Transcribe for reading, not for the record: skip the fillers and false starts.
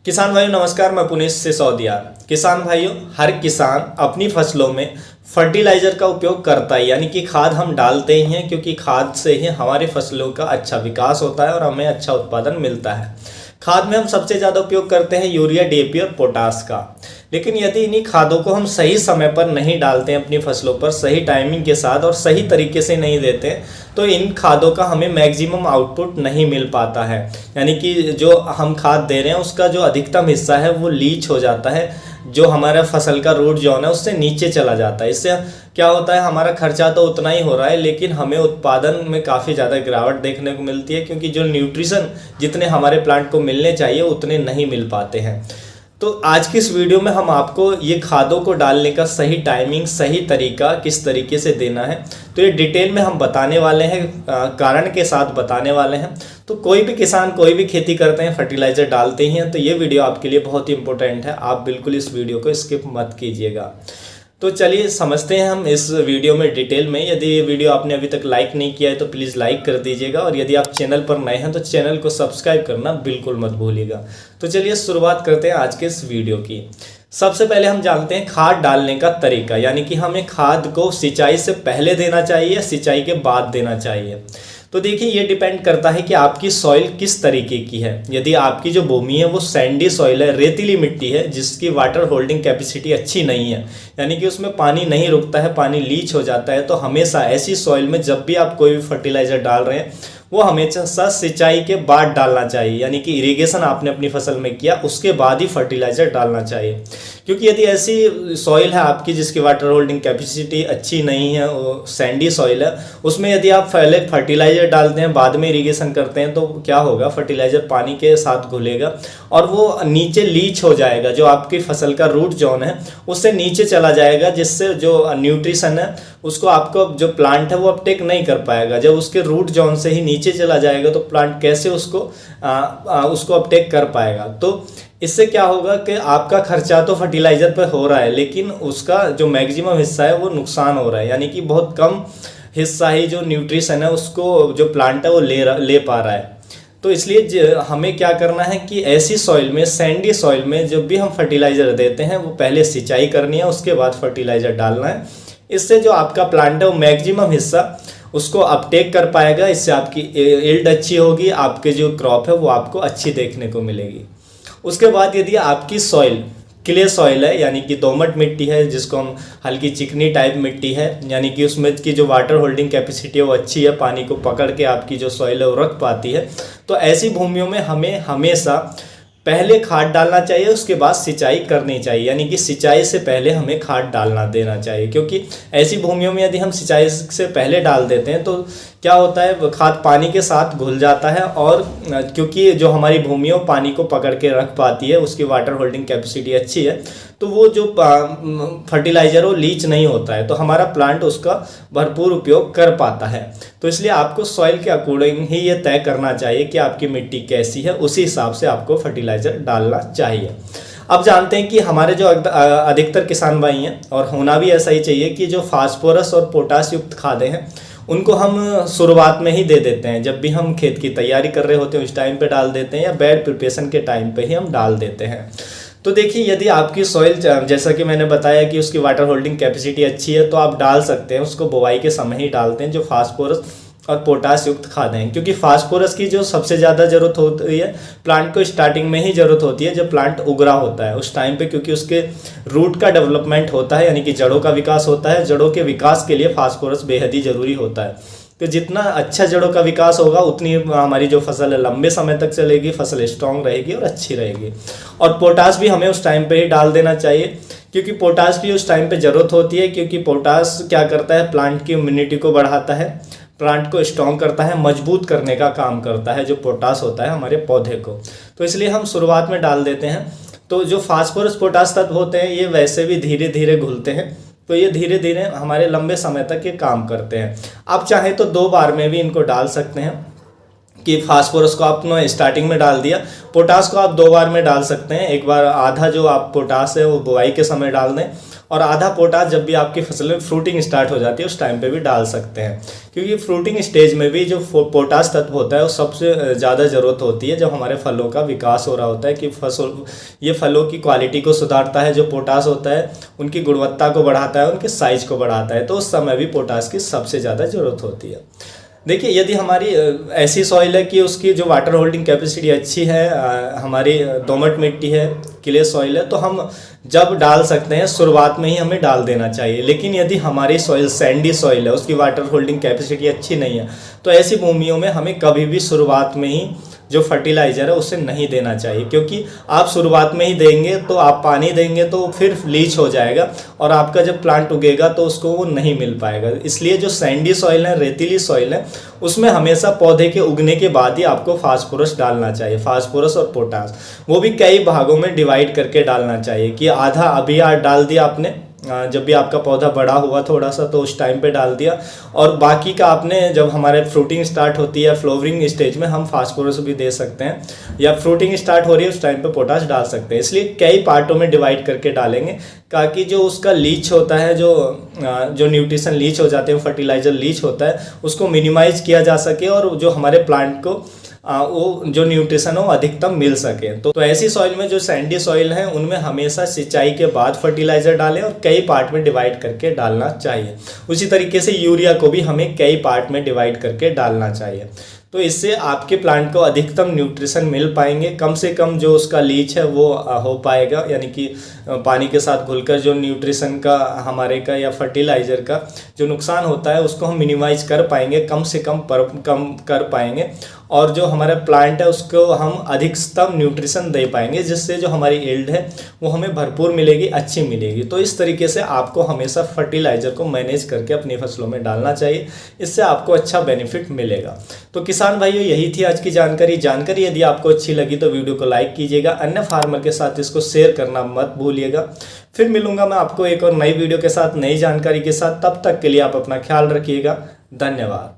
किसान भाइयों नमस्कार, मैं पुणे से सौदिया। किसान भाइयों, हर किसान अपनी फसलों में फर्टिलाइज़र का उपयोग करता है, यानी कि खाद हम डालते ही हैं, क्योंकि खाद से ही हमारे फसलों का अच्छा विकास होता है और हमें अच्छा उत्पादन मिलता है। खाद में हम सबसे ज़्यादा उपयोग करते हैं यूरिया, डीएपी और पोटास का। लेकिन यदि इन्हीं खादों को हम सही समय पर नहीं डालते हैं, अपनी फसलों पर सही टाइमिंग के साथ और सही तरीके से नहीं देते हैं, तो इन खादों का हमें मैक्सिमम आउटपुट नहीं मिल पाता है। यानी कि जो हम खाद दे रहे हैं उसका जो अधिकतम हिस्सा है वो लीच हो जाता है, जो हमारा फसल का रूट जोन है उससे नीचे चला जाता है। इससे क्या होता है, हमारा खर्चा तो उतना ही हो रहा है लेकिन हमें उत्पादन में काफ़ी ज़्यादा गिरावट देखने को मिलती है, क्योंकि जो न्यूट्रिशन जितने हमारे प्लांट को मिलने चाहिए उतने नहीं मिल पाते हैं। तो आज की इस वीडियो में हम आपको ये खादों को डालने का सही टाइमिंग, सही तरीका किस तरीके से देना है, तो ये डिटेल में हम बताने वाले हैं, कारण के साथ बताने वाले हैं। तो कोई भी किसान कोई भी खेती करते हैं, फर्टिलाइज़र डालते ही हैं, तो ये वीडियो आपके लिए बहुत ही इंपॉर्टेंट है। आप बिल्कुल इस वीडियो को स्किप मत कीजिएगा। तो चलिए समझते हैं हम इस वीडियो में डिटेल में। यदि ये वीडियो आपने अभी तक लाइक नहीं किया है तो प्लीज़ लाइक कर दीजिएगा, और यदि आप चैनल पर नए हैं तो चैनल को सब्सक्राइब करना बिल्कुल मत भूलिएगा। तो चलिए शुरुआत करते हैं आज के इस वीडियो की। सबसे पहले हम जानते हैं खाद डालने का तरीका, यानी कि हमें खाद को सिंचाई से पहले देना चाहिए या सिंचाई के बाद देना चाहिए। तो देखिए, ये डिपेंड करता है कि आपकी सॉइल किस तरीके की है। यदि आपकी जो भूमि है वो सैंडी सॉइल है, रेतीली मिट्टी है, जिसकी वाटर होल्डिंग कैपेसिटी अच्छी नहीं है, यानी कि उसमें पानी नहीं रुकता है, पानी लीच हो जाता है, तो हमेशा ऐसी सॉइल में जब भी आप कोई भी फर्टिलाइज़र डाल रहे हैं वो हमेशा सिंचाई के बाद डालना चाहिए। यानी कि इरिगेशन आपने अपनी फसल में किया उसके बाद ही फर्टिलाइज़र डालना चाहिए। क्योंकि यदि ऐसी सॉइल है आपकी जिसकी वाटर होल्डिंग कैपेसिटी अच्छी नहीं है, वो सैंडी सॉइल है, उसमें यदि आप पहले फर्टिलाइज़र डालते हैं बाद में इरिगेशन करते हैं, तो क्या होगा, फर्टिलाइज़र पानी के साथ घुलेगा और वो नीचे लीच हो जाएगा। जो आपकी फसल का रूट जोन है उससे नीचे चला जाएगा, जिससे जो न्यूट्रिशन है उसको आपको जो प्लांट है वो अपटेक नहीं कर पाएगा। जब उसके रूट जोन से ही नीचे चला जाएगा तो प्लांट कैसे उसको अपटेक कर पाएगा। तो इससे क्या होगा कि आपका खर्चा तो फर्टिलाइज़र पर हो रहा है, लेकिन उसका जो मैक्सिमम हिस्सा है वो नुकसान हो रहा है। यानी कि बहुत कम हिस्सा ही जो न्यूट्रिशन है उसको जो प्लांट है वो ले पा रहा है। तो इसलिए हमें क्या करना है कि ऐसी सॉइल में, सैंडी सॉइल में जब भी हम फर्टिलाइज़र देते हैं वो पहले सिंचाई करनी है, उसके बाद फर्टिलाइज़र डालना है। इससे जो आपका प्लांट है वो मैक्सिमम हिस्सा उसको अपटेक कर पाएगा। इससे आपकी यील्ड अच्छी होगी, आपके जो क्रॉप है वो आपको अच्छी देखने को मिलेगी। उसके बाद यदि आपकी सॉइल क्ले सॉइल है, यानी कि दोमट मिट्टी है, जिसको हम हल्की चिकनी टाइप मिट्टी है, यानी कि उसमें की जो वाटर होल्डिंग कैपेसिटी है वो अच्छी है, पानी को पकड़ के आपकी जो सॉइल है वो रख पाती है, तो ऐसी भूमियों में हमें हमेशा पहले खाद डालना चाहिए, उसके बाद सिंचाई करनी चाहिए। यानी कि सिंचाई से पहले हमें खाद डालना देना चाहिए, क्योंकि ऐसी भूमियों में यदि हम सिंचाई से पहले डाल देते हैं तो क्या होता है, खाद पानी के साथ घुल जाता है, और क्योंकि जो हमारी भूमि है पानी को पकड़ के रख पाती है, उसकी वाटर होल्डिंग कैपेसिटी अच्छी है, तो वो जो फर्टिलाइज़र वो लीच नहीं होता है, तो हमारा प्लांट उसका भरपूर उपयोग कर पाता है। तो इसलिए आपको सॉइल के अकॉर्डिंग ही ये तय करना चाहिए कि आपकी मिट्टी कैसी है, उसी हिसाब से आपको फर्टिलाइज़र डालना चाहिए। अब जानते हैं कि हमारे जो अधिकतर किसान भाई हैं, और होना भी ऐसा ही चाहिए, कि जो फास्फोरस और पोटास युक्त खादें हैं उनको हम शुरुआत में ही दे देते हैं। जब भी हम खेत की तैयारी कर रहे होते हैं उस टाइम पे डाल देते हैं, या बेड प्रिपरेशन के टाइम पे ही हम डाल देते हैं। तो देखिए, यदि आपकी सॉइल, जैसा कि मैंने बताया कि उसकी वाटर होल्डिंग कैपेसिटी अच्छी है, तो आप डाल सकते हैं, उसको बुवाई के समय ही डालते हैं जो फास्फोरस और पोटास युक्त खादें हैं। क्योंकि फास्फोरस की जो सबसे ज़्यादा ज़रूरत होती है प्लांट को स्टार्टिंग में ही ज़रूरत होती है, जब प्लांट उगरा होता है उस टाइम पे, क्योंकि उसके रूट का डेवलपमेंट होता है, यानी कि जड़ों का विकास होता है। जड़ों के विकास के लिए फास्फोरस बेहद ही ज़रूरी होता है। तो जितना अच्छा जड़ों का विकास होगा उतनी हमारी जो फसल है लंबे समय तक चलेगी, फसल स्ट्रांग रहेगी और अच्छी रहेगी। और पोटास भी हमें उस टाइम पे ही डाल देना चाहिए, क्योंकि पोटास की उस टाइम पे ज़रूरत होती है। क्योंकि पोटास क्या करता है, प्लांट की इम्यूनिटी को बढ़ाता है, प्लांट को स्ट्रॉन्ग करता है, मजबूत करने का काम करता है जो पोटास होता है हमारे पौधे को। तो इसलिए हम शुरुआत में डाल देते हैं। तो जो फास्फोरस पोटास तत्व होते हैं ये वैसे भी धीरे धीरे घुलते हैं, तो ये धीरे धीरे हमारे लंबे समय तक ये काम करते हैं। आप चाहें तो 2 बार में भी इनको डाल सकते हैं, कि फास्फोरस को आपने स्टार्टिंग में डाल दिया, पोटास को आप 2 बार में डाल सकते हैं। एक बार आधा जो आप पोटास है वो बुआई के समय डाल दें, और आधा पोटास जब भी आपकी फसल में फ्रूटिंग स्टार्ट हो जाती है उस टाइम पे भी डाल सकते हैं, क्योंकि फ्रूटिंग स्टेज में भी जो पोटास तत्व होता है वो सबसे ज़्यादा ज़रूरत होती है जब हमारे फलों का विकास हो रहा होता है, कि ये फलों की क्वालिटी को सुधारता है। जो पोटास होता है उनकी गुणवत्ता को बढ़ाता है, उनके साइज को बढ़ाता है, तो उस समय भी पोटास की सबसे ज़्यादा ज़रूरत होती है। देखिए, यदि हमारी ऐसी सॉइल है कि उसकी जो वाटर होल्डिंग कैपेसिटी अच्छी है, हमारी दोमट मिट्टी है, क्ले सॉइल है, तो हम जब डाल सकते हैं शुरुआत में ही हमें डाल देना चाहिए। लेकिन यदि हमारी सॉइल सैंडी सॉइल है, उसकी वाटर होल्डिंग कैपेसिटी अच्छी नहीं है, तो ऐसी भूमियों में हमें कभी भी शुरुआत में ही जो फर्टिलाइज़र है उसे नहीं देना चाहिए, क्योंकि आप शुरुआत में ही देंगे तो आप पानी देंगे तो फिर लीच हो जाएगा और आपका जब प्लांट उगेगा तो उसको वो नहीं मिल पाएगा। इसलिए जो सैंडी सॉइल है, रेतीली सॉइल है, उसमें हमेशा पौधे के उगने के बाद ही आपको फास्फोरस डालना चाहिए, फास्फोरस और पोटास, वो भी कई भागों में डिवाइड करके डालना चाहिए, कि आधा अभी डाल दिया आपने जब भी आपका पौधा बड़ा हुआ थोड़ा सा तो उस टाइम पे डाल दिया, और बाकी का आपने जब हमारे फ्रूटिंग स्टार्ट होती है, फ्लोवरिंग स्टेज में हम फास्फोरस भी दे सकते हैं, या फ्रूटिंग स्टार्ट हो रही है उस टाइम पे पोटास डाल सकते हैं। इसलिए कई पार्टों में डिवाइड करके डालेंगे, ताकि जो उसका लीच होता है, जो न्यूट्रिशन लीच हो जाते हैं, फर्टिलाइजर लीच होता है, उसको मिनिमाइज किया जा सके और जो हमारे प्लांट को वो जो न्यूट्रिशन हो अधिकतम मिल सके। तो ऐसी सॉइल में, जो सैंडी सॉइल है, उनमें हमेशा सिंचाई के बाद फर्टिलाइजर डालें और कई पार्ट में डिवाइड करके डालना चाहिए। उसी तरीके से यूरिया को भी हमें कई पार्ट में डिवाइड करके डालना चाहिए, तो इससे आपके प्लांट को अधिकतम न्यूट्रिशन मिल पाएंगे, कम से कम जो उसका लीच है वो हो पाएगा, यानी कि पानी के साथ घुलकर जो न्यूट्रिशन का हमारे का या फर्टिलाइज़र का जो नुकसान होता है उसको हम मिनिमाइज कर पाएंगे, कम से कम कर पाएंगे, और जो हमारा प्लांट है उसको हम अधिकतम न्यूट्रिशन दे पाएंगे, जिससे जो हमारी यील्ड है वो हमें भरपूर मिलेगी, अच्छी मिलेगी। तो इस तरीके से आपको हमेशा फर्टिलाइज़र को मैनेज करके अपनी फसलों में डालना चाहिए, इससे आपको अच्छा बेनिफिट मिलेगा। तो किसान भाइयों, यही थी आज की जानकारी यदि आपको अच्छी लगी तो वीडियो को लाइक कीजिएगा, अन्य फार्मर के साथ इसको शेयर करना मत भूलिएगा। फिर मिलूंगा मैं आपको एक और नई वीडियो के साथ, नई जानकारी के साथ। तब तक के लिए आप अपना ख्याल रखिएगा। धन्यवाद।